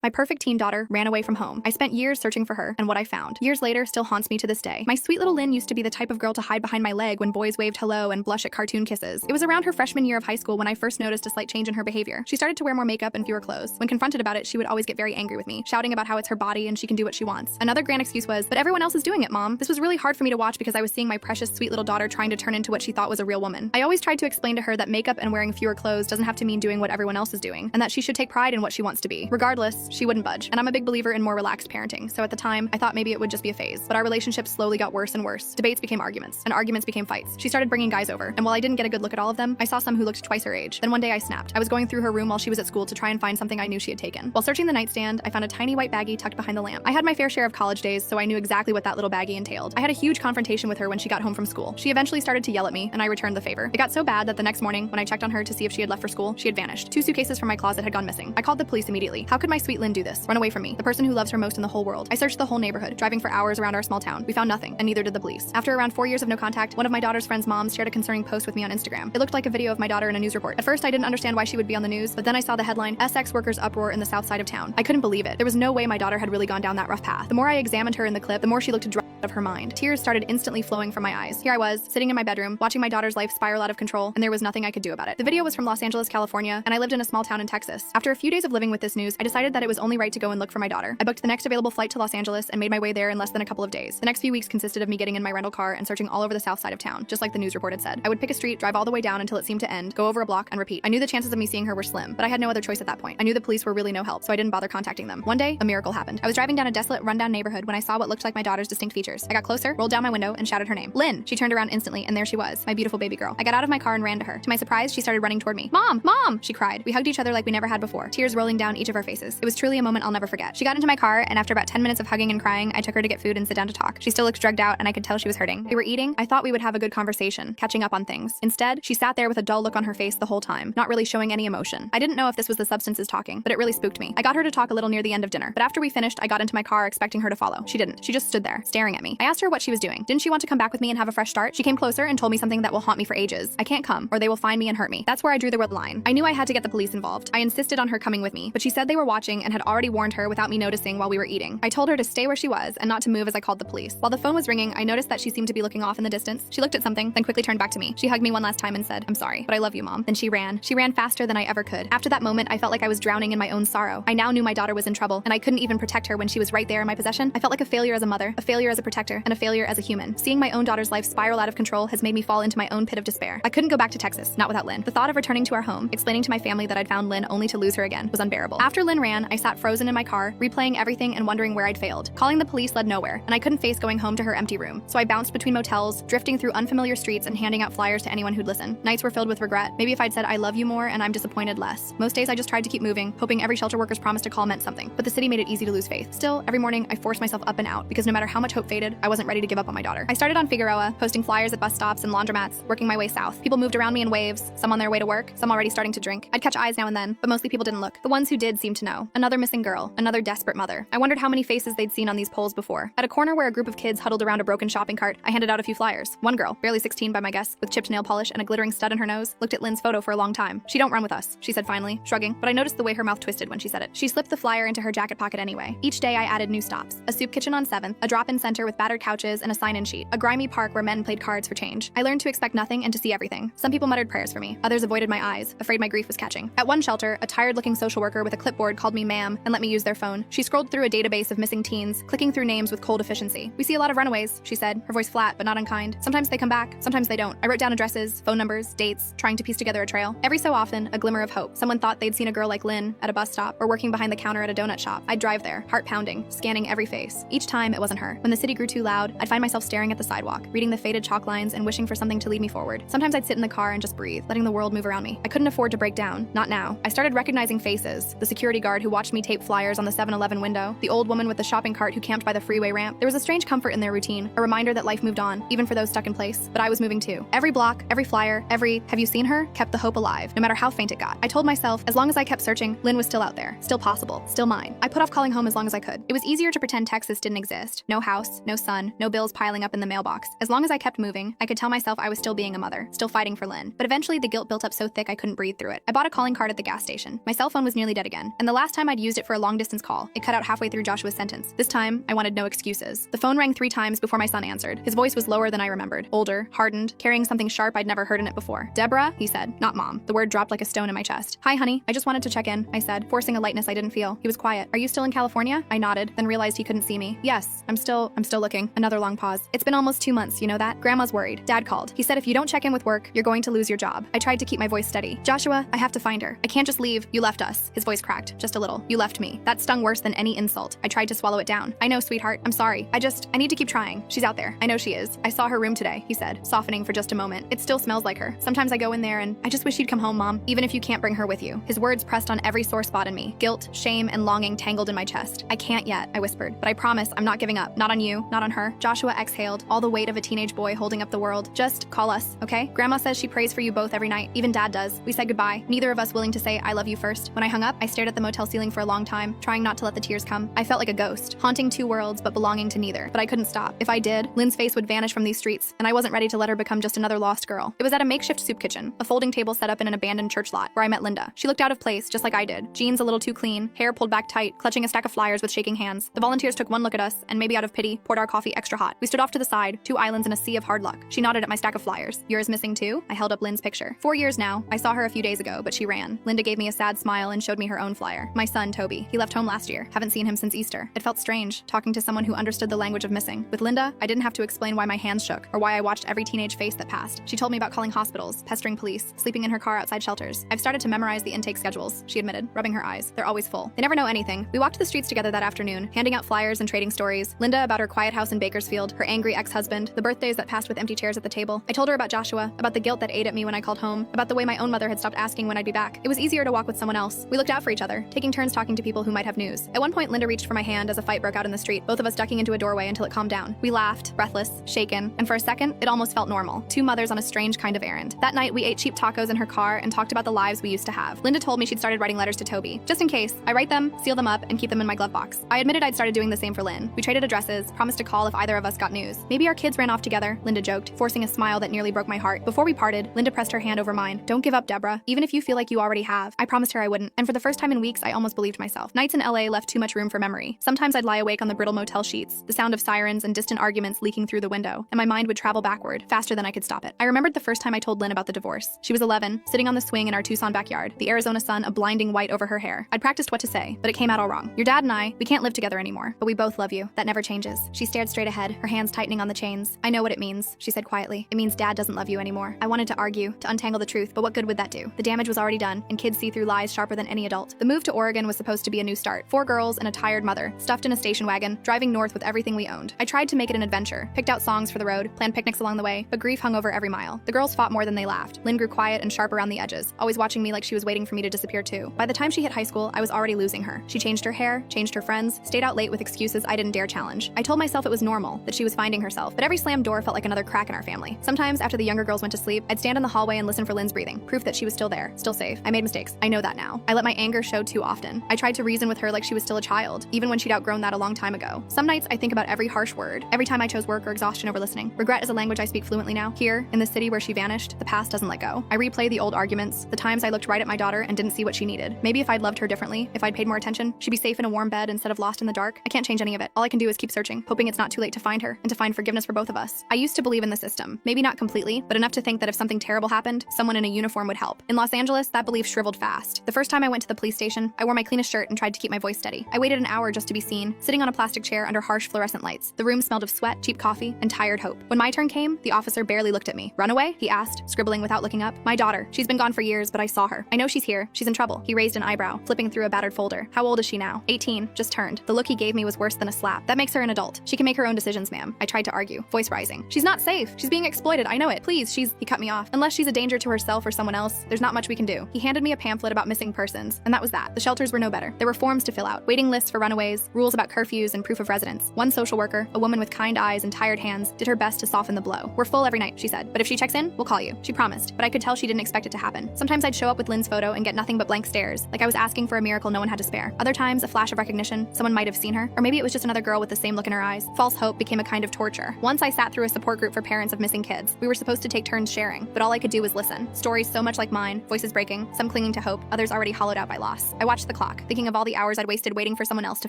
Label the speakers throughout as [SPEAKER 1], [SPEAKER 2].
[SPEAKER 1] My perfect teen daughter ran away from home. I spent years searching for her, and what I found, years later, still haunts me to this day. My sweet little Lynn used to be the type of girl to hide behind my leg when boys waved hello and blush at cartoon kisses. It was around her freshman year of high school when I first noticed a slight change in her behavior. She started to wear more makeup and fewer clothes. When confronted about it, she would always get very angry with me, shouting about how it's her body and she can do what she wants. Another grand excuse was, "But everyone else is doing it, Mom." This was really hard for me to watch because I was seeing my precious sweet little daughter trying to turn into what she thought was a real woman. I always tried to explain to her that makeup and wearing fewer clothes doesn't have to mean doing what everyone else is doing, and that she should take pride in what she wants to be. Regardless, she wouldn't budge. And I'm a big believer in more relaxed parenting, so at the time, I thought maybe it would just be a phase. But our relationship slowly got worse and worse. Debates became arguments, and arguments became fights. She started bringing guys over, and while I didn't get a good look at all of them, I saw some who looked twice her age. Then one day I snapped. I was going through her room while she was at school to try and find something I knew she had taken. While searching the nightstand, I found a tiny white baggie tucked behind the lamp. I had my fair share of college days, so I knew exactly what that little baggie entailed. I had a huge confrontation with her when she got home from school. She eventually started to yell at me, and I returned the favor. It got so bad that the next morning, when I checked on her to see if she had left for school, she had vanished. 2 suitcases from my closet had gone missing. I called the police immediately. How could my sweet Lynn do this? Run away from me, the person who loves her most in the whole world. I searched the whole neighborhood, driving for hours around our small town. We found nothing, and neither did the police. After around 4 years of no contact, one of my daughter's friends' moms shared a concerning post with me on Instagram. It looked like a video of my daughter in a news report. At first, I didn't understand why she would be on the news, but then I saw the headline, "SX workers uproar in the south side of town." I couldn't believe it. There was no way my daughter had really gone down that rough path. The more I examined her in the clip, the more she looked out of her mind. Tears started instantly flowing from my eyes. Here I was, sitting in my bedroom, watching my daughter's life spiral out of control, and there was nothing I could do about it. The video was from Los Angeles, California, and I lived in a small town in Texas. After a few days of living with this news, I decided that it was only right to go and look for my daughter. I booked the next available flight to Los Angeles and made my way there in less than a couple of days. The next few weeks consisted of me getting in my rental car and searching all over the south side of town, just like the news report had said. I would pick a street, drive all the way down until it seemed to end, go over a block, and repeat. I knew the chances of me seeing her were slim, but I had no other choice at that point. I knew the police were really no help, so I didn't bother contacting them. One day, a miracle happened. I was driving down a desolate, rundown neighborhood when I saw what looked like my daughter's distinct features. I got closer, rolled down my window, and shouted her name. "Lynn!" She turned around instantly, and there she was, my beautiful baby girl. I got out of my car and ran to her. To my surprise, she started running toward me. "Mom! Mom!" she cried. We hugged each other like we never had before, tears rolling down each of our faces. It was truly a moment I'll never forget. She got into my car, and after about 10 minutes of hugging and crying, I took her to get food and sit down to talk. She still looked drugged out, and I could tell she was hurting. We were eating. I thought we would have a good conversation, catching up on things. Instead, she sat there with a dull look on her face the whole time, not really showing any emotion. I didn't know if this was the substances talking, but it really spooked me. I got her to talk a little near the end of dinner, but after we finished, I got into my car expecting her to follow. She didn't. She just stood there, staring at me. I asked her what she was doing. Didn't she want to come back with me and have a fresh start? She came closer and told me something that will haunt me for ages. I can't come, or they will find me and hurt me. That's where I drew the red line. I knew I had to get the police involved. I insisted on her coming with me, but she said they were watching and had already warned her without me noticing while we were eating. I told her to stay where she was and not to move as I called the police. While the phone was ringing, I noticed that she seemed to be looking off in the distance. She looked at something, then quickly turned back to me. She hugged me one last time and said, "I'm sorry, but I love you, Mom." Then she ran. She ran faster than I ever could. After that moment, I felt like I was drowning in my own sorrow. I now knew my daughter was in trouble, and I couldn't even protect her when she was right there in my possession. I felt like a failure as a mother, a failure as a protector, and a failure as a human. Seeing my own daughter's life spiral out of control has made me fall into my own pit of despair. I couldn't go back to Texas, not without Lynn. The thought of returning to our home, explaining to my family that I'd found Lynn only to lose her again, was unbearable. After Lynn ran, I sat frozen in my car, replaying everything and wondering where I'd failed. Calling the police led nowhere, and I couldn't face going home to her empty room. So I bounced between motels, drifting through unfamiliar streets and handing out flyers to anyone who'd listen. Nights were filled with regret. Maybe if I'd said "I love you" more and "I'm disappointed" less. Most days I just tried to keep moving, hoping every shelter worker's promise to call meant something. But the city made it easy to lose faith. Still, every morning I forced myself up and out because no matter how much hope faded, I wasn't ready to give up on my daughter. I started on Figueroa, posting flyers at bus stops and laundromats, working my way south. People moved around me in waves, some on their way to work, some already starting to drink. I'd catch eyes now and then, but mostly people didn't look. The ones who did seemed to know. Another missing girl, another desperate mother. I wondered how many faces they'd seen on these poles before. At a corner where a group of kids huddled around a broken shopping cart, I handed out a few flyers. One girl, barely 16 by my guess, with chipped nail polish and a glittering stud in her nose, looked at Lynn's photo for a long time. "She don't run with us," she said finally, shrugging, but I noticed the way her mouth twisted when she said it. She slipped the flyer into her jacket pocket anyway. Each day I added new stops. A soup kitchen on 7th, a drop-in center with battered couches and a sign-in sheet, a grimy park where men played cards for change. I learned to expect nothing and to see everything. Some people muttered prayers for me. Others avoided my eyes, afraid my grief was catching. At one shelter, a tired-looking social worker with a clipboard called me ma'am and let me use their phone. She scrolled through a database of missing teens, clicking through names with cold efficiency. "We see a lot of runaways," she said, her voice flat but not unkind. "Sometimes they come back, sometimes they don't." I wrote down addresses, phone numbers, dates, trying to piece together a trail. Every so often, a glimmer of hope. Someone thought they'd seen a girl like Lynn at a bus stop or working behind the counter at a donut shop. I'd drive there, heart pounding, scanning every face. Each time, it wasn't her. When the city grew too loud, I'd find myself staring at the sidewalk, reading the faded chalk lines and wishing for something to lead me forward. Sometimes I'd sit in the car and just breathe, letting the world move around me. I couldn't afford to break down. Not now. I started recognizing faces. The security guard who watched me tape flyers on the 7-Eleven window, the old woman with the shopping cart who camped by the freeway ramp. There was a strange comfort in their routine, a reminder that life moved on, even for those stuck in place. But I was moving too. Every block, every flyer, every "have you seen her?" kept the hope alive, no matter how faint it got. I told myself, as long as I kept searching, Lynn was still out there, still possible, still mine. I put off calling home as long as I could. It was easier to pretend Texas didn't exist. No house, no son, no bills piling up in the mailbox. As long as I kept moving, I could tell myself I was still being a mother, still fighting for Lynn. But eventually the guilt built up so thick I couldn't breathe through it. I bought a calling card at the gas station. My cell phone was nearly dead again, and the last time I'd used it for a long-distance call, it cut out halfway through Joshua's sentence. This time, I wanted no excuses. The phone rang 3 times before my son answered. His voice was lower than I remembered, older, hardened, carrying something sharp I'd never heard in it before. "Deborah," he said, not Mom. The word dropped like a stone in my chest. "Hi, honey. I just wanted to check in," I said, forcing a lightness I didn't feel. He was quiet. "Are you still in California?" I nodded, then realized he couldn't see me. "Yes, I'm still looking." Another long pause. "It's been almost 2 months, you know that? Grandma's worried." Dad called. He said if you don't check in with work, you're going to lose your job. I tried to keep my voice steady. "Joshua, I have to find her. I can't just leave. You left us." His voice cracked, just a little. "You left me." That stung worse than any insult. I tried to swallow it down. "I know, sweetheart. I'm sorry. I need to keep trying. She's out there. I know she is. I saw her room today," he said, softening for just a moment. "It still smells like her. Sometimes I go in there and I just wish you'd come home, Mom, even if you can't bring her with you." His words pressed on every sore spot in me. Guilt, shame, and longing tangled in my chest. "I can't yet," I whispered, "but I promise I'm not giving up. Not on you, not on her." Joshua exhaled, all the weight of a teenage boy holding up the world. "Just call us, okay? Grandma says she prays for you both every night. Even Dad does." We said goodbye, neither of us willing to say I love you first. When I hung up, I stared at the motel ceiling for a long time, trying not to let the tears come. I felt like a ghost, haunting 2 worlds but belonging to neither. But I couldn't stop. If I did, Lynn's face would vanish from these streets, and I wasn't ready to let her become just another lost girl. It was at a makeshift soup kitchen, a folding table set up in an abandoned church lot, where I met Linda. She looked out of place, just like I did. Jeans a little too clean, hair pulled back tight, clutching a stack of flyers with shaking hands. The volunteers took one look at us, and maybe out of pity, poured our coffee extra hot. We stood off to the side, 2 islands in a sea of hard luck. She nodded at my stack of flyers. "Yours missing too?" I held up Lynn's picture. 4 years now. I saw her a few days ago, but she ran. Linda gave me a sad smile and showed me her own flyer. "My son, Toby. He left home last year. Haven't seen him since Easter." It felt strange, talking to someone who understood the language of missing. With Linda, I didn't have to explain why my hands shook, or why I watched every teenage face that passed. She told me about calling hospitals, pestering police, sleeping in her car outside shelters. "I've started to memorize the intake schedules," she admitted, rubbing her eyes. "They're always full. They never know anything." We walked the streets together that afternoon, handing out flyers and trading stories. Linda about her quiet house in Bakersfield, her angry ex-husband, the birthdays that passed with empty chairs at the table. I told her about Joshua, about the guilt that ate at me when I called home, about the way my own mother had stopped asking when I'd be back. It was easier to walk with someone else. We looked out for each other, taking turns talking to people who might have news. At one point, Linda reached for my hand as a fight broke out in the street, both of us ducking into a doorway until it calmed down. We laughed, breathless, shaken, and for a second, it almost felt normal. 2 mothers on a strange kind of errand. That night, we ate cheap tacos in her car and talked about the lives we used to have. Linda told me she'd started writing letters to Toby. Just in case, I write them, seal them up, and keep them in my glove box. I admitted I'd started doing the same for Lynn. We traded addresses, promised to call if either of us got news. "Maybe our kids ran off together," Linda joked, forcing a smile that nearly broke my heart. Before we parted, Linda pressed her hand over mine. "Don't give up, Deborah, even if you feel like you already have." I promised her I wouldn't, and for the first time in weeks, I almost believed myself. Nights in LA left too much room for memory. Sometimes I'd lie awake on the brittle motel sheets, the sound of sirens and distant arguments leaking through the window, and my mind would travel backward, faster than I could stop it. I remembered the first time I told Lynn about the divorce. She was 11, sitting on the swing in our Tucson backyard, the Arizona sun a blinding white over her hair. I'd practiced what to say, but it came out all wrong. "Your dad and we can't live together anymore, but we both love you. That never changes." She stared straight ahead, her hands tightening on the chains. "I know what it means," she said quietly. "It means Dad doesn't love you anymore." I wanted to argue, to untangle the truth, but what good would that do? The damage was already done, and kids see through lies sharper than any adult. The move to Oregon was supposed to be a new start. 4 girls and a tired mother, stuffed in a station wagon, driving north with everything we owned. I tried to make it an adventure, picked out songs for the road, planned picnics along the way, but grief hung over every mile. The girls fought more than they laughed. Lynn grew quiet and sharp around the edges, always watching me like she was waiting for me to disappear too. By the time she hit high school, I was already losing her. She changed her hair, changed her friends, stayed out late with excuses I didn't dare challenge. I told myself it was normal, that she was finding herself, but every slammed door felt like another crack in our family. Sometimes, after the younger girls went to sleep, I'd stand in the hallway and listen for Lynn's breathing, proof that she was still there, still safe. I made mistakes. I know that now. I let my anger show too often. I tried to reason with her like she was still a child, even when she'd outgrown that a long time ago. Some nights I think about every harsh word, every time I chose work or exhaustion over listening. Regret is a language I speak fluently now. Here, in the city where she vanished, the past doesn't let go. I replay the old arguments, the times I looked right at my daughter and didn't see what she needed. Maybe if I'd loved her differently, if I'd paid more attention, she'd be safe in a warm bed instead of lost in the dark. I can't change any of it. All I can do is keep searching, hoping it's not too late to find her and to find forgiveness for both of us. I used to believe in the system. Maybe not completely, but enough to think that if something terrible happened, someone in a uniform would help. In Los Angeles, that belief shriveled fast. The first time I went to the police station, I wore my cleanest shirt and tried to keep my voice steady. I waited an hour just to be seen, sitting on a plastic chair under harsh fluorescent lights. The room smelled of sweat, cheap coffee, and tired hope. When my turn came, the officer barely looked at me. "Runaway?" he asked, scribbling without looking up. "My daughter. She's been gone for years, but I saw her. I know she's here. She's in trouble." He raised an eyebrow, flipping through a battered folder. "How old is she now?" 18, just turned. The look he gave me was worse than a slap. "That makes her an adult. She can make her own decisions, ma'am." I tried to argue, voice rising. "She's not safe. She's being exploited. I know it. Please, He cut me off. "Unless she's a danger to herself or someone else, there's not much we can do." He handed me a pamphlet about missing persons, and that was that. The shelters were no better. There were forms to fill out, waiting lists for runaways, rules about curfews and proof of residence. One social worker, a woman with kind eyes and tired hands, did her best to soften the blow. "We're full every night," she said, "but if she checks in, we'll call you." She promised, but I could tell she didn't expect it to happen. Sometimes I'd show up with Lynn's photo and get nothing but blank stares, like I was asking for a miracle no one had to spare. Other times, a flash of recognition, someone might have seen her, or maybe it was just another girl with the same look in her eyes. eyes. False hope became a kind of torture. Once I sat through a support group for parents of missing kids. We were supposed to take turns sharing, but all I could do was listen. Stories so much like mine, voices breaking, some clinging to hope, others already hollowed out by loss. I watched the clock, thinking of all the hours I'd wasted waiting for someone else to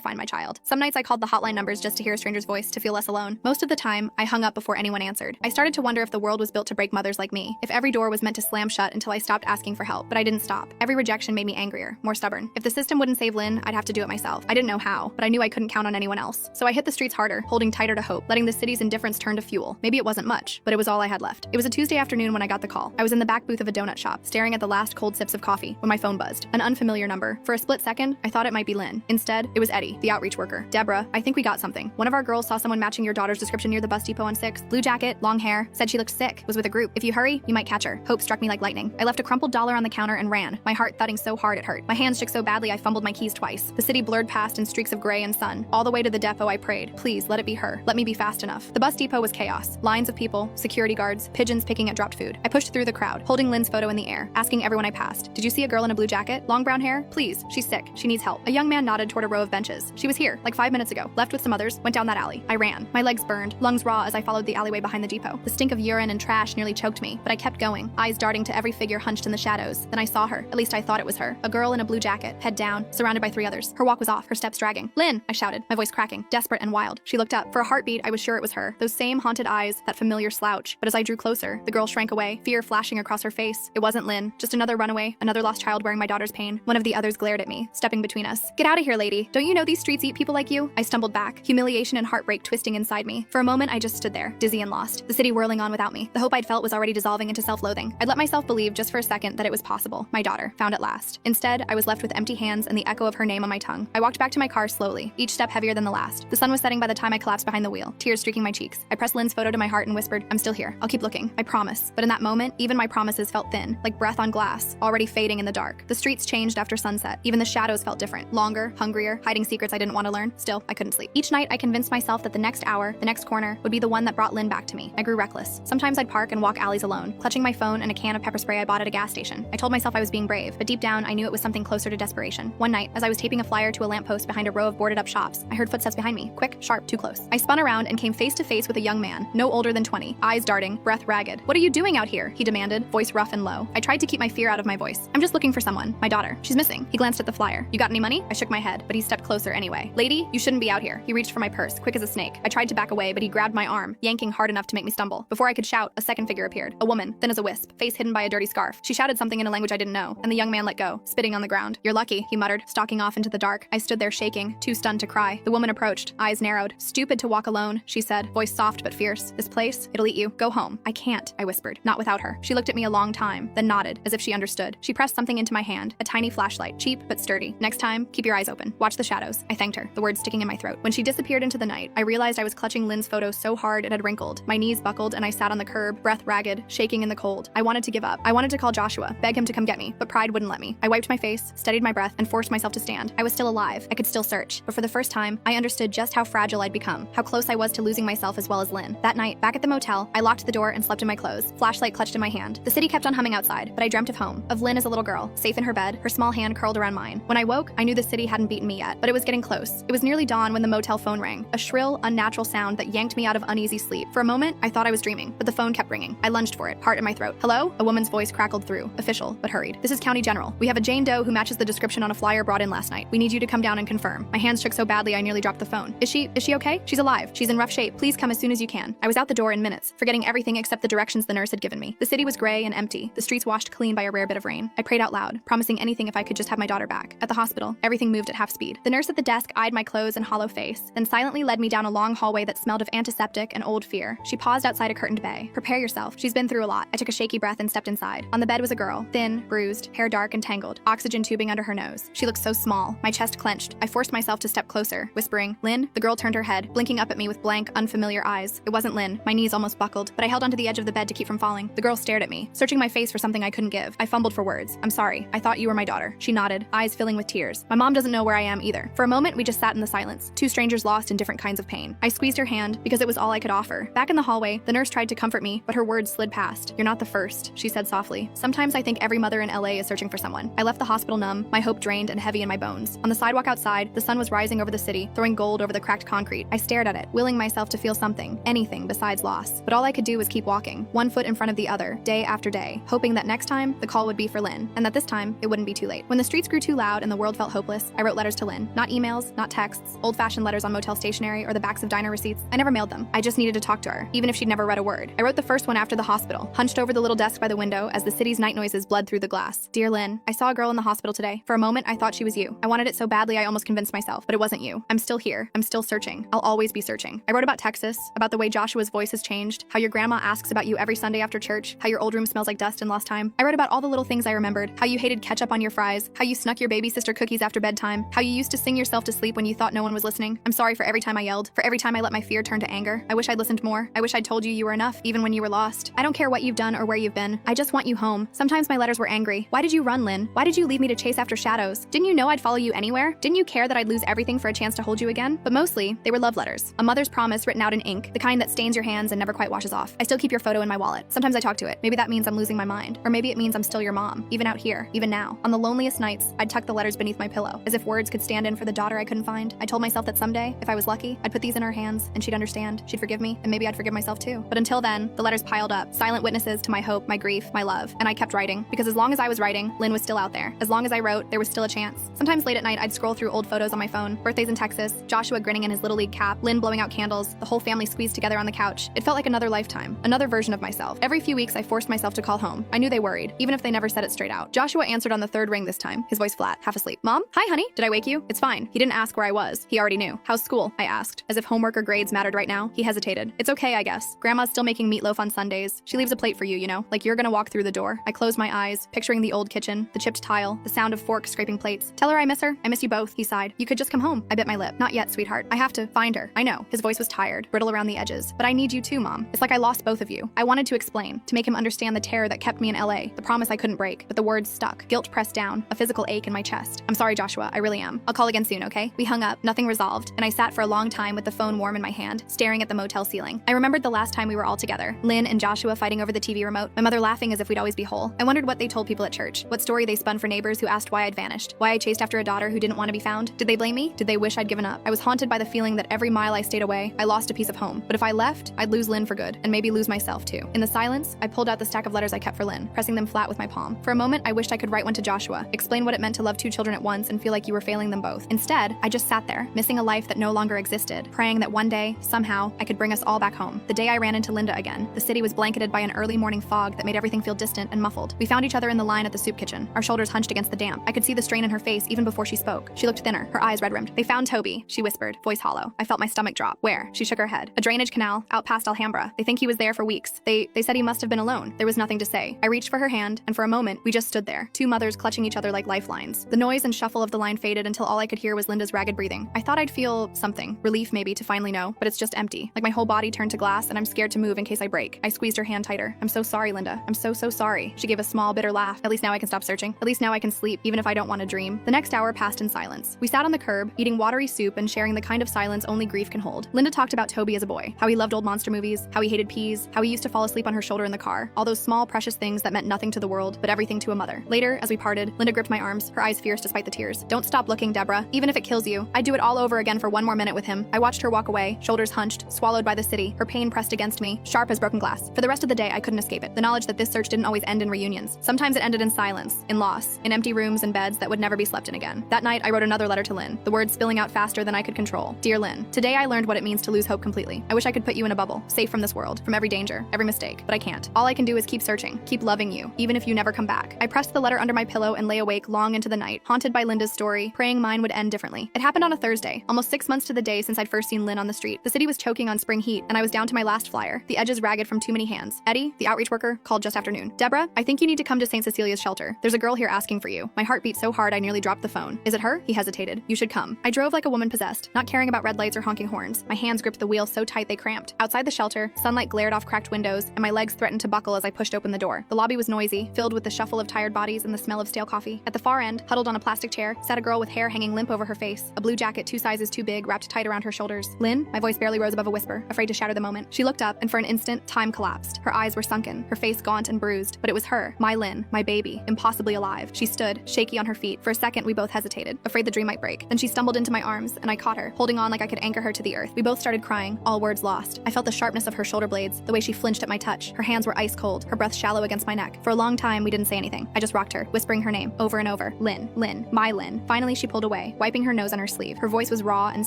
[SPEAKER 1] find my child. Some nights I called the hotline numbers just to hear a stranger's voice, to feel less alone. Most of the time, I hung up before anyone answered. I started to wonder if the world was built to break mothers like me, if every door was meant to slam shut until I stopped asking for help. But I didn't stop. Every rejection made me angrier, more stubborn. If the system wouldn't save Lynn, I'd have to do it myself. I didn't know how, but I knew I couldn't count on anyone else. So I hit the streets harder, holding tighter to hope, letting the city's indifference turn to fuel. Maybe it wasn't much, but it was all I had left. It was a Tuesday afternoon when I got the call. I was in the back booth of a donut shop, staring at the last cold sips of coffee, when my phone buzzed. An unfamiliar number. For a split second, I thought it might be Lynn. Instead, it was Eddie, the outreach worker. Deborah, I think we got something. One of our girls saw someone matching your daughter's description near the bus depot on 6th. Blue jacket, long hair, said she looked sick, was with a group. If you hurry, you might catch her. Hope struck me like lightning. I left a crumpled dollar on the counter and ran, my heart thudding so hard it hurt. My hands shook so badly I fumbled my keys twice. The city blurred past in streaks of gray and sun. All the way to the depot I prayed, please let it be her. Let me be fast enough. The bus depot was chaos. Lines of people, security guards, pigeons picking at dropped food. I pushed through the crowd, holding Lynn's photo in the air, asking everyone I passed, did you see a girl in a blue jacket? Long brown hair? Please, she's sick. She needs help. A young man nodded toward a row of benches. She was here, like 5 minutes ago. Left with some others, went down that alley. I ran. My legs burned, lungs raw as I followed the alleyway behind the depot. The stink of urine and trash nearly choked me, but I kept going, eyes darting to every figure hunched in the shadows. Then I saw her. At least I thought it was her. A girl in a blue jacket, head down, surrounded by 3 others. Her walk was off, her steps dragging. Lynn, I shouted, my voice cracking, desperate and wild. She looked up. For a heartbeat, I was sure it was her. Those same haunted eyes, that familiar slouch. But as I drew closer, the girl shrank away, fear flashing across her face. It wasn't Lynn, just another runaway, another lost child wearing my daughter's pain. One of the others glared at me, stepping between us. Get out of here, lady. Don't you know these streets eat people like you? I stumbled back, humiliation and heartbreak twisting inside me. For a moment, I just stood there, dizzy and lost, the city whirling on without me. The hope I'd felt was already dissolving into self-loathing. I'd let myself believe just for a second that it was possible. My daughter, found at last. Instead, I was left with empty hands and the echo of her name on my tongue. I walked back to my car slowly, each step heavier than the last. The sun was setting by the time I collapsed behind the wheel, tears streaking my cheeks. I pressed Lynn's photo to my heart and whispered, I'm still here. I'll keep looking. I promise. But in that moment, even my promises felt thin, like breath on glass, already fading in the dark. The streets changed after sunset. Even the shadows felt different, longer, hungrier, hiding secrets I didn't want to learn. Still, I couldn't sleep. Each night, I convinced myself that the next hour, the next corner, would be the one that brought Lynn back to me. I grew reckless. Sometimes I'd park and walk alleys alone, clutching my phone and a can of pepper spray I bought at a gas station. I told myself I was being brave, but deep down, I knew it was something closer to desperation. One night, as I was taping a flyer to a lamppost behind a row of boarded-up shops, I heard footsteps behind me, quick, sharp, too close. I spun around and came face to face with a young man, no older than 20, eyes darting, breath ragged. What are you doing out here? He demanded, voice rough and low. I tried to keep my fear out of my voice. I'm just looking for someone. My daughter. She's missing. He glanced at the flyer. You got any money? I shook my head, but he stepped closer anyway. Lady, you shouldn't be out here. He reached for my purse, quick as a snake. I tried to back away, but he grabbed my arm, yanking hard enough to make me stumble. Before I could shout, a second figure appeared. A woman, thin as a wisp, face hidden by a dirty scarf. She shouted something in a language I didn't know, and the young man let go, spitting on the ground. You're lucky, he muttered, stalking off into the dark. I stood there shaking, too stunned to cry. The woman approached, eyes narrowed. Stupid to walk alone, she said, voice soft but fierce. This place, it'll eat you. Go home. I can't, I whispered. Not without her. She looked at me a long time, then nodded, as if she understood. She pressed something into my hand, a tiny flashlight, cheap but sturdy. Next time, keep your eyes open. Watch the shadows. I thanked her, the words sticking in my throat. When she disappeared into the night, I realized I was clutching Lynn's photo so hard it had wrinkled. My knees buckled and I sat on the curb, breath ragged, shaking in the cold. I wanted to give up. I wanted to call Joshua, beg him to come get me, but pride wouldn't let me. I wiped my face, steadied my breath, and forced myself to stand. I was still alive. I could still search. But for the first time, I understood just how fragile I'd become, how close I was to losing myself as well as Lynn. That night, back at the motel, I locked the door and slept in my clothes, flashlight clutched in my hand. The city kept on humming outside, but I dreamt of home, of Lynn as a little girl, safe in her bed, her small hand curled around mine. When I woke, I knew the city hadn't beaten me yet, but it was getting close. It was nearly dawn when the motel phone rang, a shrill, unnatural sound that yanked me out of uneasy sleep. For a moment, I thought I was dreaming, but the phone kept ringing. I lunged for it, heart in my throat. Hello? A woman's voice crackled through, official, but hurried. This is County General. We have a Jane Doe who matches the description on a flyer brought in last night. We need you to come down and confirm. My hands shook so badly I nearly dropped the phone. Is she okay? She's alive. She's in rough shape. Please come as soon as you can. I was out the door in minutes, forgetting everything except the directions the nurse had given me. The city was gray and empty, the streets washed clean by a rare bit of rain. I prayed out loud, promising anything if I could just have my daughter back. At the hospital, everything moved at half speed. The nurse at the desk eyed my clothes and hollow face, then silently led me down a long hallway that smelled of antiseptic and old fear. She paused outside a curtained bay. Prepare yourself. She's been through a lot. I took a shaky breath and stepped inside. On the bed was a girl, thin, bruised, hair dark and tangled, oxygen tubing under her nose. She looked so small. My chest clenched. I forced myself to step closer, whispering, Lynn? The girl turned her head, blinking up at me with blank, unfamiliar eyes. It wasn't Lynn. My knees almost buckled, but I held onto the edge of the bed to keep from falling. The girl stared at me, searching my face for something I couldn't give. I fumbled for words. I'm sorry. I thought you were my daughter. She nodded, eyes filling with tears. My mom doesn't know where I am either. For a moment, we just sat in the silence, two strangers lost in different kinds of pain. I squeezed her hand because it was all I could offer. Back in the hallway, the nurse tried to comfort me, but her words slid past. You're not the first, she said softly. Sometimes I think every mother in LA is searching for someone. I left the hospital numb, my hope drained and heavy in my bones. On the sidewalk outside, the sun was rising over the city, throwing gold over the cracked concrete street. I stared at it, willing myself to feel something, anything besides loss. But all I could do was keep walking, one foot in front of the other, day after day, hoping that next time the call would be for Lynn, and that this time it wouldn't be too late. When the streets grew too loud and the world felt hopeless, I wrote letters to Lynn. Not emails, not texts, old-fashioned letters on motel stationery or the backs of diner receipts. I never mailed them. I just needed to talk to her, even if she'd never read a word. I wrote the first one after the hospital, hunched over the little desk by the window as the city's night noises bled through the glass. Dear Lynn, I saw a girl in the hospital today. For a moment, I thought she was you. I wanted it so badly I almost convinced myself, but it wasn't you. I'm still here. I'm still searching. I'll always be searching. I wrote about Texas, about the way Joshua's voice has changed, how your grandma asks about you every Sunday after church, how your old room smells like dust and lost time. I wrote about all the little things I remembered, how you hated ketchup on your fries, how you snuck your baby sister cookies after bedtime, how you used to sing yourself to sleep when you thought no one was listening. I'm sorry for every time I yelled, for every time I let my fear turn to anger. I wish I'd listened more. I wish I'd told you you were enough, even when you were lost. I don't care what you've done or where you've been. I just want you home. Sometimes my letters were angry. Why did you run, Lynn? Why did you leave me to chase after shadows? Didn't you know I'd follow you anywhere? Didn't you care that I'd lose everything for a chance to hold you again? But mostly, they were love letters. A mother's promise written out in ink, the kind that stains your hands and never quite washes off. I still keep your photo in my wallet. Sometimes I talk to it. Maybe that means I'm losing my mind. Or maybe it means I'm still your mom, even out here, even now. On the loneliest nights, I'd tuck the letters beneath my pillow, as if words could stand in for the daughter I couldn't find. I told myself that someday, if I was lucky, I'd put these in her hands, and she'd understand, she'd forgive me, and maybe I'd forgive myself too. But until then, the letters piled up, silent witnesses to my hope, my grief, my love. And I kept writing, because as long as I was writing, Lynn was still out there. As long as I wrote, there was still a chance. Sometimes late at night, I'd scroll through old photos on my phone, birthdays in Texas, Joshua grinning in his Little League cap, Lynn blowing out candles, the whole family squeezed together on the couch. It felt like another lifetime, another version of myself. Every few weeks, I forced myself to call home. I knew they worried, even if they never said it straight out. Joshua answered on the third ring this time, his voice flat, half asleep. Mom? Hi, honey. Did I wake you? It's fine. He didn't ask where I was. He already knew. How's school? I asked. As if homework or grades mattered right now, he hesitated. It's okay, I guess. Grandma's still making meatloaf on Sundays. She leaves a plate for you, you know, like you're gonna walk through the door. I closed my eyes, picturing the old kitchen, the chipped tile, the sound of forks scraping plates. Tell her I miss her. I miss you both, he sighed. You could just come home. I bit my lip. Not yet, sweetheart. I have to find her. I know. His voice was tired, brittle around the edges. But I need you too, Mom. It's like I lost both of you. I wanted to explain, to make him understand the terror that kept me in LA, the promise I couldn't break, but the words stuck, guilt pressed down, a physical ache in my chest. I'm sorry, Joshua. I really am. I'll call again soon, okay? We hung up, nothing resolved, and I sat for a long time with the phone warm in my hand, staring at the motel ceiling. I remembered the last time we were all together, Lynn and Joshua fighting over the TV remote, my mother laughing as if we'd always be whole. I wondered what they told people at church, what story they spun for neighbors who asked why I'd vanished, why I chased after a daughter who didn't want to be found. Did they blame me? Did they wish I'd given up? I was haunted by the feeling that every mile I stayed away, I lost a piece of home. But if I left, I'd lose Lynn for good, and maybe lose myself too. In the silence, I pulled out the stack of letters I kept for Lynn, pressing them flat with my palm. For a moment, I wished I could write one to Joshua, explain what it meant to love two children at once and feel like you were failing them both. Instead, I just sat there, missing a life that no longer existed, praying that one day, somehow, I could bring us all back home. The day I ran into Linda again, the city was blanketed by an early morning fog that made everything feel distant and muffled. We found each other in the line at the soup kitchen, our shoulders hunched against the damp. I could see the strain in her face even before she spoke. She looked thinner, her eyes red-rimmed. They found Toby, she whispered, voice hollow. I felt my stomach drop. Where? She shook her head. A drainage canal, out past Alhambra. They think he was there for weeks. They said he must have been alone. There was nothing to say. I reached for her hand, and for a moment, we just stood there, two mothers clutching each other like lifelines. The noise and shuffle of the line faded until all I could hear was Linda's ragged breathing. I thought I'd feel something, relief maybe to finally know, but it's just empty. Like my whole body turned to glass, and I'm scared to move in case I break. I squeezed her hand tighter. I'm so sorry, Linda. I'm so sorry. She gave a small, bitter laugh. At least now I can stop searching. At least now I can sleep, even if I don't want to dream. The next hour passed in silence. We sat on the curb, eating watery soup and sharing the kind of silence only grief can hold. Linda talked about Toby as a boy, how he loved old monster movies, how he hated peas, how he used to fall asleep on her shoulder in the car. All those small, precious things that meant nothing to the world, but everything to a mother. Later, as we parted, Linda gripped my arms, her eyes fierce despite the tears. Don't stop looking, Deborah. Even if it kills you, I'd do it all over again for one more minute with him. I watched her walk away, shoulders hunched, swallowed by the city, her pain pressed against me, sharp as broken glass. For the rest of the day, I couldn't escape it. The knowledge that this search didn't always end in reunions. Sometimes it ended in silence, in loss, in empty rooms and beds that would never be slept in again. That night, I wrote another letter to Lynn, the words spilling out faster than I could control. Dear Lynn, today I learned what it means to lose hope completely. I wish I could put you in a bubble, safe from this world, from every danger, every mistake, but I can't. All I can do is keep searching, keep loving you, even if you never come back. I pressed the letter under my pillow and lay awake long into the night, haunted by Linda's story, praying mine would end differently. It happened on a Thursday, almost 6 months to the day since I'd first seen Lynn on the street. The city was choking on spring heat, and I was down to my last flyer, the edges ragged from too many hands. Eddie, the outreach worker, called just after noon. Deborah, I think you need to come to St. Cecilia's shelter. There's a girl here asking for you. My heart beat so hard I nearly dropped the phone. Is it her? He hesitated. You should come. I drove like a woman possessed, not caring about red lights or honking horns. My hands gripped the wheel so tight they cramped. Outside the shelter, sunlight glared off cracked windows, and my legs threatened to buckle as I pushed open the door. The lobby was noisy, filled with the shuffle of tired bodies and the smell of stale coffee. At the far end, huddled on a plastic chair, sat a girl with hair hanging limp over her face, a blue jacket 2 sizes too big wrapped tight around her shoulders. Lynn? My voice barely rose above a whisper, afraid to shatter the moment. She looked up, and for an instant, time collapsed. Her eyes were sunken, her face gaunt and bruised, but it was her, my Lynn, my baby, impossibly alive. She stood, shaky on her feet. For a second, we both hesitated, afraid the dream might break. Then she stumbled into my arms, and I caught her, holding on like like I could anchor her to the earth. We both started crying, all words lost. I felt the sharpness of her shoulder blades, the way she flinched at my touch. Her hands were ice cold, her breath shallow against my neck. For a long time, we didn't say anything. I just rocked her, whispering her name over and over. Lynn, Lynn, my Lynn. Finally, she pulled away, wiping her nose on her sleeve. Her voice was raw and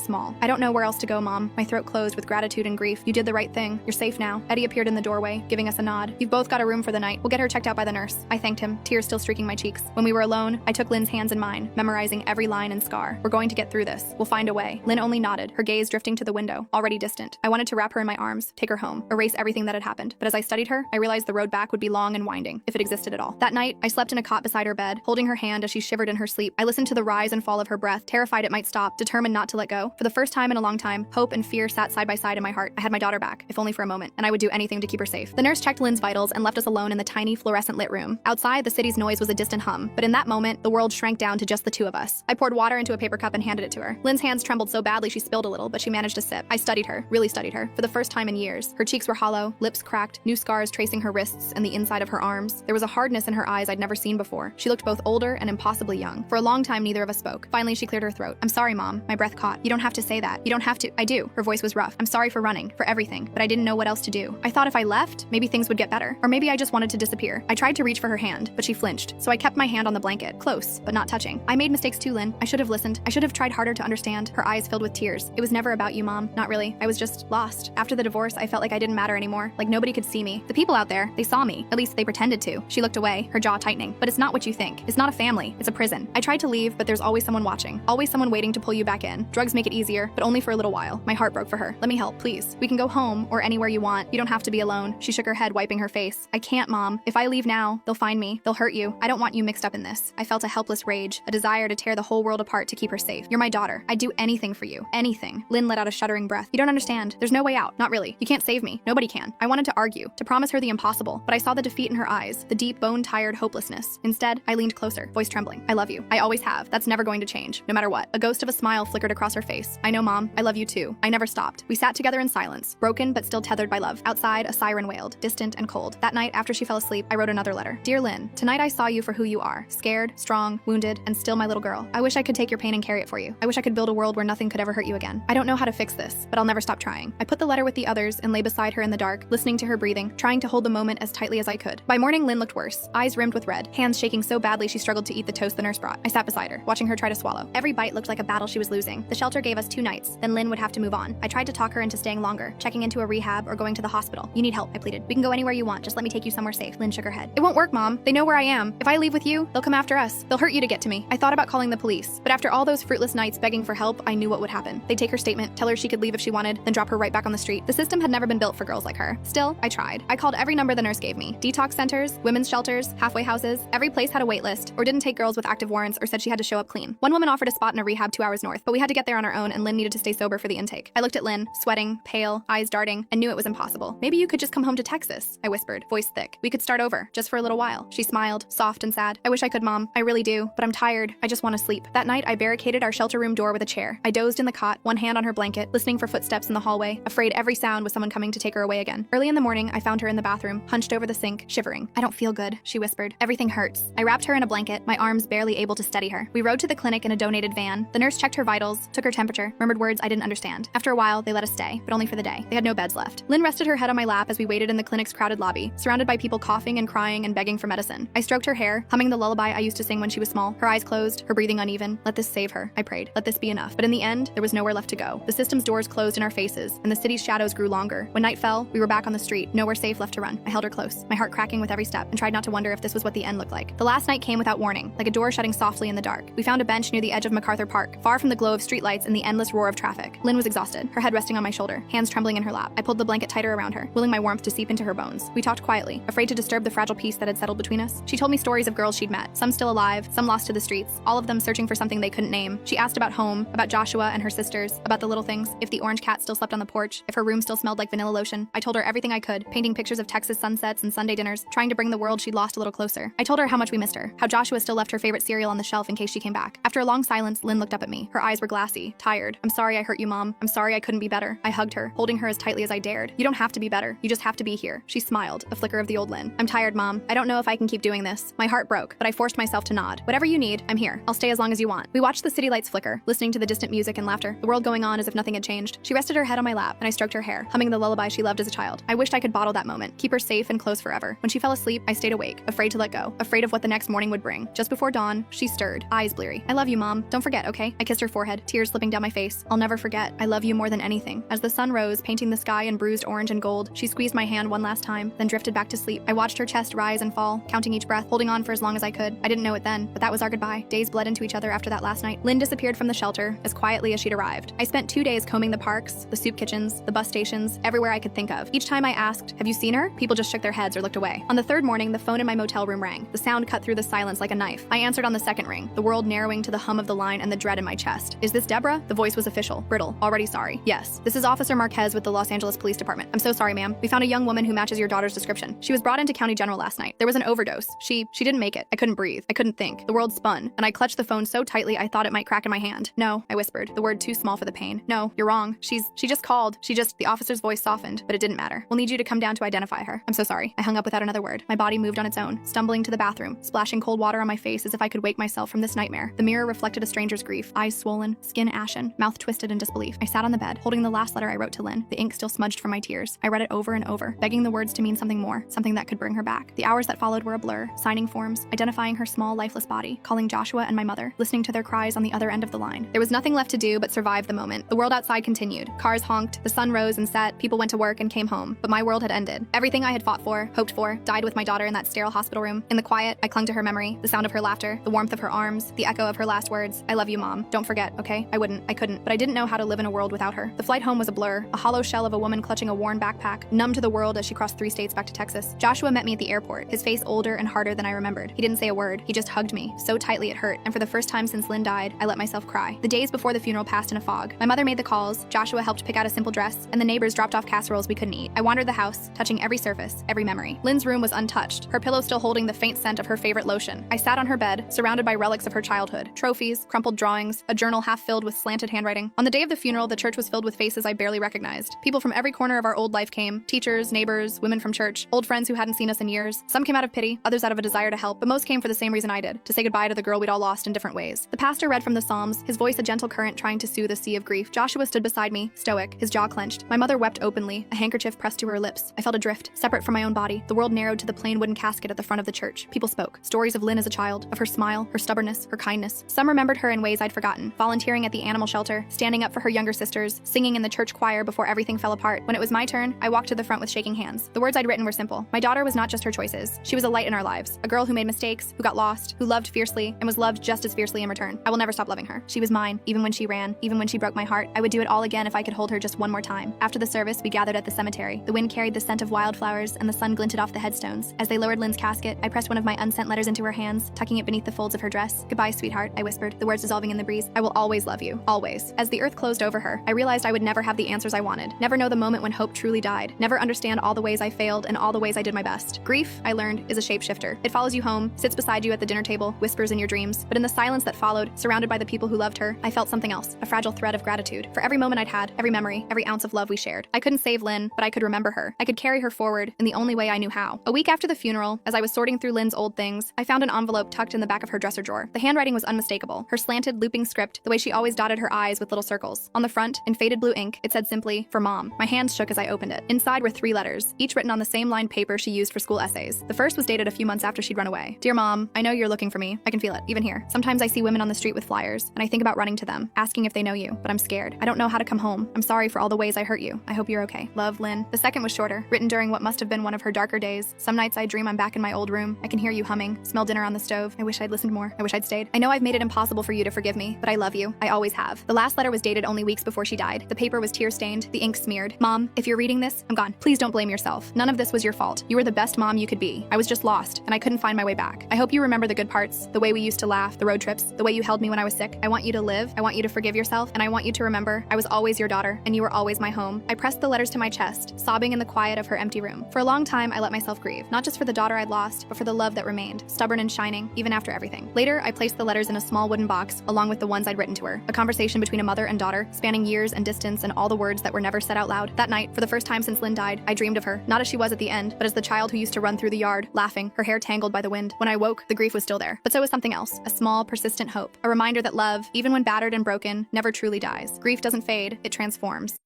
[SPEAKER 1] small. I don't know where else to go, Mom. My throat closed with gratitude and grief. You did the right thing. You're safe now. Eddie appeared in the doorway, giving us a nod. You've both got a room for the night. We'll get her checked out by the nurse. I thanked him, tears still streaking my cheeks. When we were alone, I took Lynn's hands in mine, memorizing every line and scar. We're going to get through this. We'll find a way. Lynn only nodded, her gaze drifting to the window, already distant. I wanted to wrap her in my arms, take her home, erase everything that had happened. But as I studied her, I realized the road back would be long and winding, if it existed at all. That night, I slept in a cot beside her bed, holding her hand as she shivered in her sleep. I listened to the rise and fall of her breath, terrified it might stop, determined not to let go. For the first time in a long time, hope and fear sat side by side in my heart. I had my daughter back, if only for a moment, and I would do anything to keep her safe. The nurse checked Lynn's vitals and left us alone in the tiny, fluorescent lit room. Outside, the city's noise was a distant hum, but in that moment, the world shrank down to just the two of us. I poured water into a paper cup and handed it to her. Lynn's hands trembled so badly she spilled a little, but she managed to sip. I studied her, really studied her, for the first time in years. Her cheeks were hollow, lips cracked, new scars tracing her wrists and the inside of her arms. There was a hardness in her eyes I'd never seen before. She looked both older and impossibly young. For a long time, neither of us spoke. Finally, she cleared her throat. I'm sorry, Mom. My breath caught. You don't have to say that. You don't have to. I do. Her voice was rough. I'm sorry for running, for everything, but I didn't know what else to do. I thought if I left, maybe things would get better. Or maybe I just wanted to disappear. I tried to reach for her hand, but she flinched, so I kept my hand on the blanket, close, but not touching. I made mistakes too, Lynn. I should have listened. I should have tried harder to understand. Her eyes filled with tears. It was never about you, Mom. Not really. I was just lost. After the divorce, I felt like I didn't matter anymore, like nobody could see me. The people out there, they saw me. At least they pretended to. She looked away, her jaw tightening. But it's not what you think. It's not a family. It's a prison. I tried to leave, but there's always someone watching. Always someone waiting to pull you back in. Drugs make it easier, but only for a little while. My heart broke for her. Let me help, please. We can go home or anywhere you want. You don't have to be alone. She shook her head, wiping her face. I can't, Mom. If I leave now, they'll find me. They'll hurt you. I don't want you mixed up in this. I felt a helpless rage, a desire to tear the whole world apart to keep her safe. You're my daughter. I'd do anything for you. Anything. Lynn let out a shuddering breath. You don't understand. There's no way out. Not really. You can't save me. Nobody can. I wanted to argue, to promise her the impossible, but I saw the defeat in her eyes, the deep, bone-tired hopelessness. Instead, I leaned closer, voice trembling. I love you. I always have. That's never going to change, no matter what. A ghost of a smile flickered across her face. I know, Mom. I love you too. I never stopped. We sat together in silence, broken but still tethered by love. Outside, a siren wailed, distant and cold. That night, after she fell asleep, I wrote another letter. Dear Lynn, tonight I saw you for who you are. Scared, strong, wounded, and still my little girl. I wish I could take your pain and carry it for you. I wish I could build a world where nothing could ever hurt you again. I don't know how to fix this, but I'll never stop trying. I put the letter with the others and lay beside her in the dark, listening to her breathing, trying to hold the moment as tightly as I could. By morning, Lynn looked worse, eyes rimmed with red, hands shaking so badly she struggled to eat the toast the nurse brought. I sat beside her, watching her try to swallow. Every bite looked like a battle she was losing. The shelter gave us 2 nights, then Lynn would have to move on. I tried to talk her into staying longer, checking into a rehab or going to the hospital. You need help, I pleaded. We can go anywhere you want, just let me take you somewhere safe. Lynn shook her head. It won't work, Mom. They know where I am. If I leave with you, they'll come after us. They'll hurt you to get to me. I thought about calling the police, but after all those fruitless nights begging for help, I knew what would happen. They'd take her statement, tell her she could leave if she wanted, then drop her right back on the street. The system had never been built for girls like her. Still, I tried. I called every number the nurse gave me. Detox centers, women's shelters, halfway houses. Every place had a wait list, or didn't take girls with active warrants, or said she had to show up clean. One woman offered a spot in a rehab 2 hours north, but we had to get there on our own, and Lynn needed to stay sober for the intake. I looked at Lynn, sweating, pale, eyes darting, and knew it was impossible. Maybe you could just come home to Texas, I whispered, voice thick. We could start over, just for a little while. She smiled, soft and sad. I wish I could, Mom. I really do, but I'm tired. I just want to sleep. That night, I barricaded our shelter room door with a chair. I dozed in the cot, one hand on her blanket, listening for footsteps in the hallway, afraid every sound was someone coming to take her away again. Early in the morning, I found her in the bathroom, hunched over the sink, shivering. I don't feel good, she whispered. Everything hurts. I wrapped her in a blanket, my arms barely able to steady her. We rode to the clinic in a donated van. The nurse checked her vitals, took her temperature, murmured words I didn't understand. After a while, they let us stay, but only for the day. They had no beds left. Lynn rested her head on my lap as we waited in the clinic's crowded lobby, surrounded by people coughing and crying and begging for medicine. I stroked her hair, humming the lullaby I used to sing when she was small. Her eyes closed, her breathing uneven. Let this save her, I prayed. Let this be enough. But in the end, there was nowhere left to go. The system's doors closed in our faces, and the city's shadows grew longer. When night fell, we were back on the street, nowhere safe left to run. I held her close, my heart cracking with every step, and tried not to wonder if this was what the end looked like. The last night came without warning, like a door shutting softly in the dark. We found a bench near the edge of MacArthur Park, far from the glow of streetlights and the endless roar of traffic. Lynn was exhausted, her head resting on my shoulder, hands trembling in her lap. I pulled the blanket tighter around her, willing my warmth to seep into her bones. We talked quietly, afraid to disturb the fragile peace that had settled between us. She told me stories of girls she'd met, some still alive, some lost to the streets, all of them searching for something they couldn't name. She asked about home, about Joshua and her sisters, about the little things, if the orange cat still slept on the porch, if her room still smelled like vanilla lotion. I told her everything I could, painting pictures of Texas sunsets and Sunday dinners, trying to bring the world she'd lost a little closer. I told her how much we missed her, how Joshua still left her favorite cereal on the shelf in case she came back. After a long silence, Lynn looked up at me. Her eyes were glassy, tired. I'm sorry I hurt you, Mom. I'm sorry I couldn't be better. I hugged her, holding her as tightly as I dared. You don't have to be better. You just have to be here. She smiled, a flicker of the old Lynn. I'm tired, Mom. I don't know if I can keep doing this. My heart broke, but I forced myself to nod. Whatever you need, I'm here. I'll stay as long as you want. We watched the city lights flicker, listening to the distant music and laughter. the world going on as if nothing had changed. She rested her head on my lap, and I stroked her hair, humming the lullaby she loved as a child. I wished I could bottle that moment, keep her safe and close forever. When she fell asleep, I stayed awake, afraid to let go, afraid of what the next morning would bring. Just before dawn, she stirred, eyes bleary. I love you, Mom. Don't forget, okay? I kissed her forehead, tears slipping down my face. I'll never forget. I love you more than anything. As the sun rose, painting the sky in bruised orange and gold, she squeezed my hand one last time, then drifted back to sleep. I watched her chest rise and fall, counting each breath, holding on for as long as I could. I didn't know it then, but that was our goodbye. Days bled into each other after that last night. Lynn disappeared from the shelter as quietly as she'd arrived. I spent 2 days combing the parks, the soup kitchens, the bus stations, everywhere I could think of. Each time I asked, "Have you seen her?" people just shook their heads or looked away. On the third morning, the phone in my motel room rang. The sound cut through the silence like a knife. I answered on the second ring, the world narrowing to the hum of the line and the dread in my chest. "Is this Deborah?" The voice was official, brittle, already sorry. "Yes, this is Officer Marquez with the Los Angeles Police Department. I'm so sorry, ma'am. We found a young woman who matches your daughter's description. She was brought into County General last night. There was an overdose. She didn't make it. I couldn't breathe. I couldn't think. The world spun, and I clutched the phone so tightly I thought it might crack in my hand. "No," I whispered, the word too small for the pain. "No, you're wrong. She just called. The officer's voice softened, but it didn't matter. "We'll need you to come down to identify her." "I'm so sorry." I hung up without another word. My body moved on its own, stumbling to the bathroom, splashing cold water on my face as if I could wake myself from this nightmare. The mirror reflected a stranger's grief, eyes swollen, skin ashen, mouth twisted in disbelief. I sat on the bed, holding the last letter I wrote to Lynn, the ink still smudged from my tears. I read it over and over, begging the words to mean something more, something that could bring her back. The hours that followed were a blur, signing forms, identifying her small, lifeless body, calling Joshua and my mother, listening to their cries on the other end of the line. There was nothing left to do but survive the moment. The world outside continued. Cars honked, the sun rose and set, people went to work and came home. But my world had ended. Everything I had fought for, hoped for, died with my daughter in that sterile hospital room. In the quiet, I clung to her memory, the sound of her laughter, the warmth of her arms, the echo of her last words. "I love you, Mom. Don't forget, okay?" I couldn't, but I didn't know how to live in a world without her. The flight home was a blur, a hollow shell of a woman clutching a worn backpack, numb to the world as she crossed 3 states back to Texas. Joshua met me at the airport, his face older and harder than I remembered. He didn't say a word. He just hugged me, so tightly it hurt, and for the first time since Lynn died, I let myself cry. The days before the funeral passed in a fog. My mother made the calls, Joshua helped pick out a simple dress, and the neighbors dropped off casseroles we couldn't eat. I wandered the house, touching every surface, every memory. Lynn's room was untouched, her pillow still holding the faint scent of her favorite lotion. I sat on her bed, surrounded by relics of her childhood, trophies, crumpled drawings, a journal half filled with slanted handwriting. On the day of the funeral, the church was filled with faces I barely recognized. People from every corner of our old life came, teachers, neighbors, women from church, old friends who hadn't seen us in years. Some came out of pity, others out of a desire to help, but most came for the same reason I did, to say goodbye to the girl we'd all lost in different ways. The pastor read from the Psalms, his voice a gentle current trying to soothe a sea of grief. Joshua stood beside me, stoic, his jaw clenched. My mother wept openly, a handkerchief pressed to her lips. I felt adrift, separate from my own body. The world narrowed to the plain wooden casket at the front of the church. People spoke. Stories of Lynn as a child, of her smile, her stubbornness, her kindness. Some remembered her in ways I'd forgotten, volunteering at the animal shelter, standing up for her younger sisters, singing in the church choir before everything fell apart. When it was my turn, I walked to the front with shaking hands. The words I'd written were simple. My daughter was not just her choices. She was a light in our lives, a girl who made mistakes, who got lost, who loved fiercely, and was loved just as fiercely in return. I will never stop loving her. She was mine, even when she ran, even when she broke my heart. I would do it all again if I could hold her just one more time. After the service, we gathered at the cemetery. The wind carried the scent of wildflowers, and the sun glinted off the headstones. As they lowered Lynn's casket, I pressed one of my unsent letters into her hands, tucking it beneath the folds of her dress. "Goodbye, sweetheart," I whispered, the words dissolving in the breeze. "I will always love you. Always." As the earth closed over her, I realized I would never have the answers I wanted, never know the moment when hope truly died, never understand all the ways I failed and all the ways I did my best. Grief, I learned, is a shapeshifter. It follows you home, sits beside you at the dinner table, whispers in your dreams. But in the silence that followed, surrounded by the people who loved her, I felt something else, a fragile thread of gratitude for every moment I'd had, every memory, every ounce of love we shared. I couldn't save Lynn, but I could remember her. I could carry her forward in the only way I knew how. A week after the funeral, as I was sorting through Lynn's old things, I found an envelope tucked in the back of her dresser drawer. The handwriting was unmistakable, her slanted, looping script, the way she always dotted her I's with little circles. On the front, in faded blue ink, it said simply, "For Mom." My hands shook as I opened it. Inside were 3 letters, each written on the same lined paper she used for school essays. The first was dated a few months after she'd run away. "Dear Mom, I know you're looking for me. I can feel it, even here. Sometimes I see women on the street with flyers, and I think about running to them, asking if they know you, but I'm scared. I don't know how to come home. I'm sorry for all the ways I hurt you. I hope you're okay. Love, Lynn." The second was shorter, written during what must have been one of her darker days. "Some nights I dream I'm back in my old room. I can hear you humming, smell dinner on the stove. I wish I'd listened more. I wish I'd stayed. I know I've made it impossible for you to forgive me, but I love you. I always have." The last letter was dated only weeks before she died. The paper was tear-stained, the ink smeared. "Mom, if you're reading this, I'm gone. Please don't blame yourself. None of this was your fault. You were the best mom you could be. I was just lost, and I couldn't find my way back. I hope you remember the good parts, the way we used to laugh, the road trips, the way you held me when I was sick. I want you to live, I want you to forgive yourself, and I want you to remember I was always your daughter, and you were always my home." I pressed the letters to my chest, sobbing in the quiet of her empty room. For a long time, I let myself grieve, not just for the daughter I'd lost, but for the love that remained, stubborn and shining, even after everything. Later, I placed the letters in a small wooden box, along with the ones I'd written to her, a conversation between a mother and daughter, spanning years and distance and all the words that were never said out loud. That night, for the first time since Lynn died, I dreamed of her, not as she was at the end, but as the child who used to run through the yard, laughing, her hair tangled by the wind. When I woke, the grief was still there, but so was something else, a small, persistent hope, a reminder that love, even when battered and broken, never never truly dies. Grief doesn't fade, it transforms.